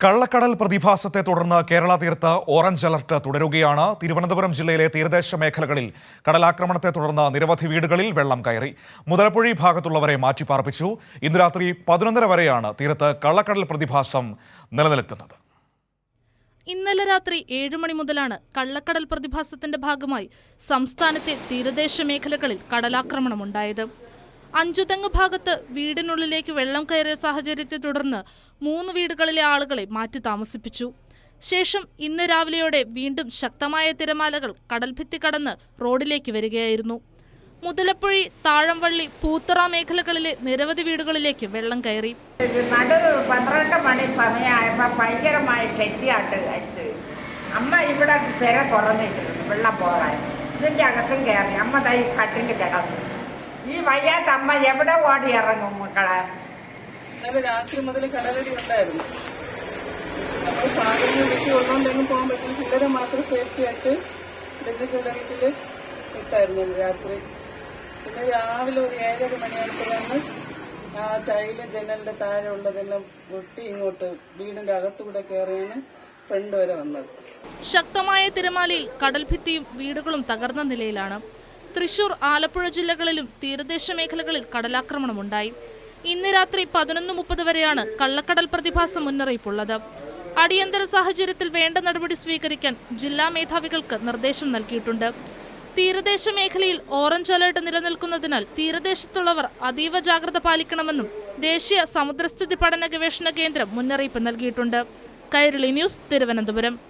കള്ളക്കടൽ പ്രതിഭാസത്തെ തുടർന്ന് കേരള തീരത്ത് ഓറഞ്ച് അലർട്ട് തുടരുകയാണ്. തിരുവനന്തപുരം ജില്ലയിലെ തീരദേശ മേഖലകളിൽ കടലാക്രമണത്തെ തുടർന്ന് നിരവധി വീടുകളിൽ വെള്ളം കയറി. മുതലപ്പുഴി ഭാഗത്തുള്ളവരെ മാറ്റിപ്പാർപ്പിച്ചു. ഇന്ന് രാത്രി 11:30 വരെയാണ് തീരത്ത് കള്ളക്കടൽ പ്രതിഭാസം നിലനിൽക്കുന്നത്. ഇന്നലെ രാത്രി 7 മണി മുതലാണ് കള്ളക്കടൽ പ്രതിഭാസത്തിന്റെ ഭാഗമായി സംസ്ഥാനത്തെ തീരദേശ മേഖലകളിൽ കടലാക്രമണമുണ്ടായത്. അഞ്ചുതെങ്ങ് ഭാഗത്ത് വീടിനുള്ളിലേക്ക് വെള്ളം കയറിയ സാഹചര്യത്തെ തുടർന്ന് 3 വീടുകളിലെ ആളുകളെ മാറ്റി താമസിപ്പിച്ചു. ശേഷം ഇന്ന് രാവിലെയോടെ വീണ്ടും ശക്തമായ തിരമാലകൾ കടൽഭിത്തി കടന്ന് റോഡിലേക്ക് വരികയായിരുന്നു. മുതലപ്പുഴി, താഴംവള്ളി, പൂത്തറ മേഖലകളിലെ നിരവധി വീടുകളിലേക്ക് വെള്ളം കയറി. 12 മണി സമയമായപ്പോൾ ഭയങ്കരമായ ശക്തിയായിട്ട് കഴിച്ചു. അമ്മ ഇവിടെ പെര കുറഞ്ഞിട്ടിരുന്നു വെള്ളം പോകാൻ. ഇതിൻ്റെ അകത്തും കയറി അമ്മ തൈ കട്ടിൽ കിടന്നു. ഈ വയ്യാത്ത അമ്മ എവിടെ ഓടി ഇറങ്ങും മക്കളെ? രാത്രി മുതൽ കടലടി ഉണ്ടായിരുന്നു. നമ്മൾ സാധനം വീട്ടിൽ ഉള്ളതുകൊണ്ടൊന്നും പോകാൻ പറ്റില്ല. ചിലരെ മാത്രം സേഫ്റ്റി ആയിട്ട് വീട്ടിൽ ഇട്ടായിരുന്നു രാത്രി. പിന്നെ രാവിലെ ഒരു 7:30 മണിയായപ്പോഴാണ് ആ ടൈല് ജനലിന്റെ താഴെ ഉള്ളതെല്ലാം പൊട്ടി ഇങ്ങോട്ട് വീടിന്റെ അകത്തുകൂടെ കയറിയാണ് ഫ്രണ്ട് വരെ വന്നത്. ശക്തമായ തിരമാലയിൽ കടൽഭിത്തിയും വീടുകളും തകർന്ന നിലയിലാണ്. തൃശൂർ, ആലപ്പുഴ ജില്ലകളിലും തീരദേശ മേഖലകളിൽ കടലാക്രമണമുണ്ടായി. ഇന്ന് രാത്രി 11:30 വരെയാണ് കള്ളക്കടൽ പ്രതിഭാസം മുന്നറിയിപ്പുള്ളത്. അടിയന്തര സാഹചര്യത്തിൽ വേണ്ട നടപടി സ്വീകരിക്കാൻ ജില്ലാ മേധാവികൾക്ക് നിർദ്ദേശം നൽകിയിട്ടുണ്ട്. തീരദേശ മേഖലയിൽ ഓറഞ്ച് അലർട്ട് നിലനിൽക്കുന്നതിനാൽ തീരദേശത്തുള്ളവർ അതീവ ജാഗ്രത പാലിക്കണമെന്നും ദേശീയ സമുദ്രസ്ഥിതി പഠന ഗവേഷണ കേന്ദ്രം മുന്നറിയിപ്പ് നൽകിയിട്ടുണ്ട്. കൈരളി ന്യൂസ്, തിരുവനന്തപുരം.